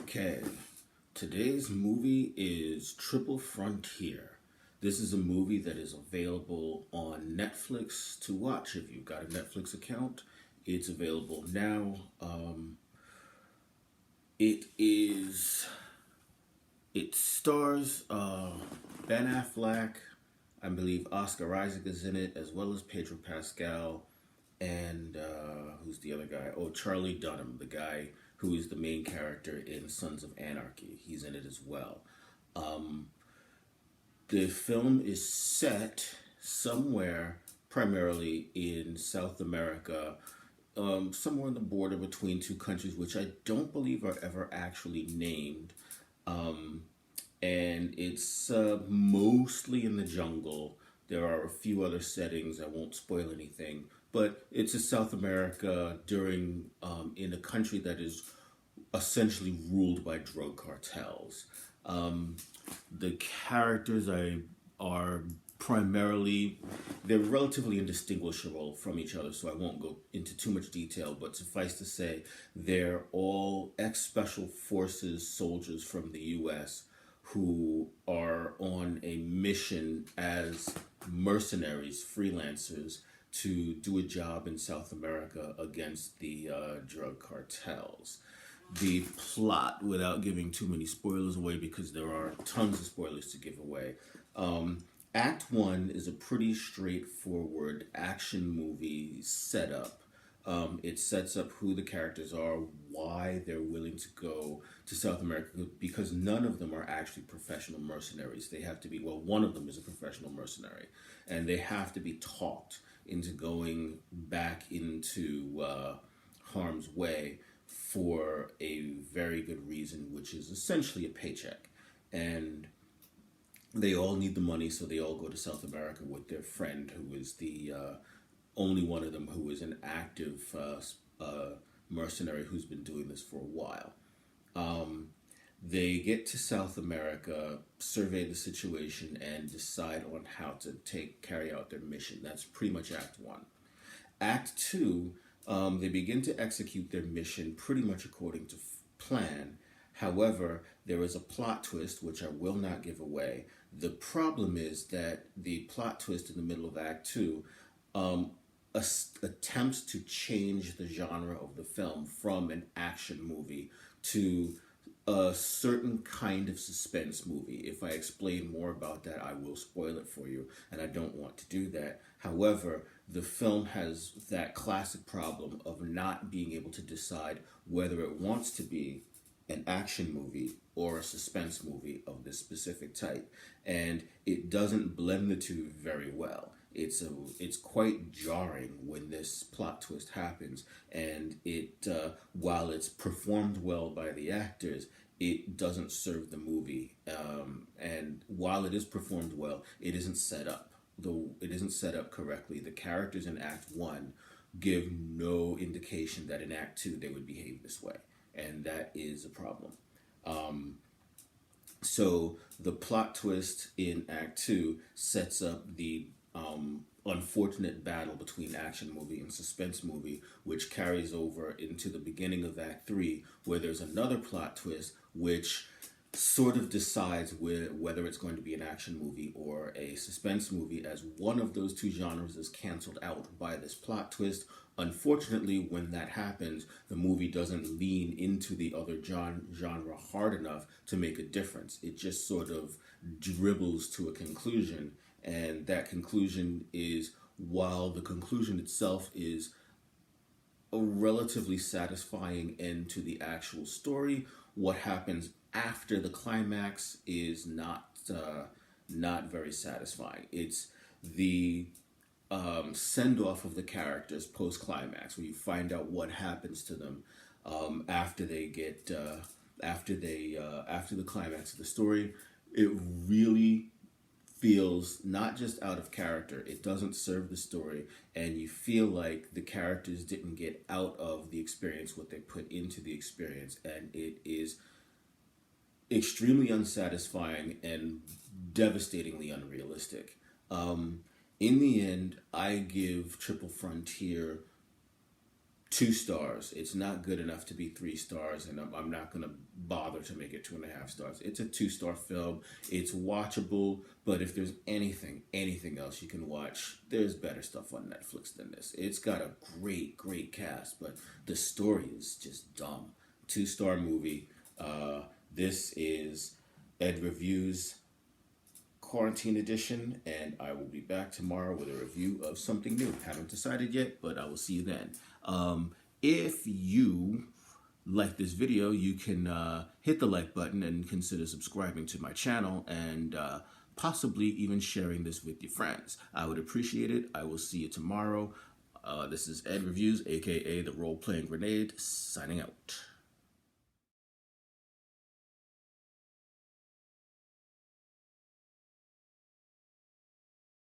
Okay, today's movie is Triple Frontier. This is a movie that is available on Netflix to watch. If you've got a Netflix account, it's available now. It is. It stars Ben Affleck. I believe Oscar Isaac is in it, as well as Pedro Pascal, and who's the other guy? Oh, Charlie Dunham, the guy who is the main character in Sons of Anarchy. He's in it as well. The film is set somewhere primarily in South America, somewhere on the border between two countries, which I don't believe are ever actually named. And it's mostly in the jungle. There are a few other settings. I won't spoil anything, but it's a South America during in a country that is essentially ruled by drug cartels. The characters are primarily they're relatively indistinguishable from each other, so I won't go into too much detail. But suffice to say, they're all ex-special forces soldiers from the U.S. who are on a mission as mercenaries, freelancers, to do a job in South America against the drug cartels. The plot, without giving too many spoilers away, because there are tons of spoilers to give away. Act one is a pretty straightforward action movie setup. It sets up who the characters are, why they're willing to go to South America, because none of them are actually professional mercenaries. They have to be, well, one of them is a professional mercenary, and they have to be talked into going back into harm's way for a very good reason, which is essentially a paycheck. And they all need the money, so they all go to South America with their friend, who is the only one of them who is an active mercenary who's been doing this for a while. They get to South America, survey the situation, and decide on how to carry out their mission. That's pretty much Act 1. Act 2, they begin to execute their mission pretty much according to plan. However, there is a plot twist, which I will not give away. The problem is that the plot twist in the middle of Act 2 attempts to change the genre of the film from an action movie to a certain kind of suspense movie. If I explain more about that, I will spoil it for you, and I don't want to do that. However, the film has that classic problem of not being able to decide whether it wants to be an action movie or a suspense movie of this specific type, and it doesn't blend the two very well. It's quite jarring when this plot twist happens, and it while it's performed well by the actors, it doesn't serve the movie. And while it is performed well, it isn't set up. Though it isn't set up correctly, the characters in Act 1 give no indication that in Act 2 they would behave this way, and that is a problem. So the plot twist in Act 2 sets up the unfortunate battle between action movie and suspense movie, which carries over into the beginning of Act 3, where there's another plot twist which sort of decides whether it's going to be an action movie or a suspense movie, as one of those two genres is canceled out by this plot twist. Unfortunately, when that happens, the movie doesn't lean into the other genre hard enough to make a difference. It just sort of dribbles to a conclusion, and that conclusion is, while the conclusion itself is a relatively satisfying end to the actual story, what happens after the climax is not very satisfying. It's the send off of the characters post climax, where you find out what happens to them after they get after the climax of the story. It really feels not just out of character, it doesn't serve the story, and you feel like the characters didn't get out of the experience what they put into the experience, and it is extremely unsatisfying and devastatingly unrealistic. In the end, I give Triple Frontier 2 stars. It's not good enough to be 3 stars, and I'm not going to bother to make it 2.5 stars. It's a 2 star film. It's watchable, but if there's anything else you can watch, there's better stuff on Netflix than this. It's got a great cast, but the story is just dumb. 2 star movie. This is Ed Reviews Quarantine Edition, and I will be back tomorrow with a review of something new. Haven't decided yet, but I will see you then. If you like this video, you can hit the like button and consider subscribing to my channel and possibly even sharing this with your friends. I would appreciate it. I will see you tomorrow. This is Ed Reviews, aka The Role Playing Grenade, signing out.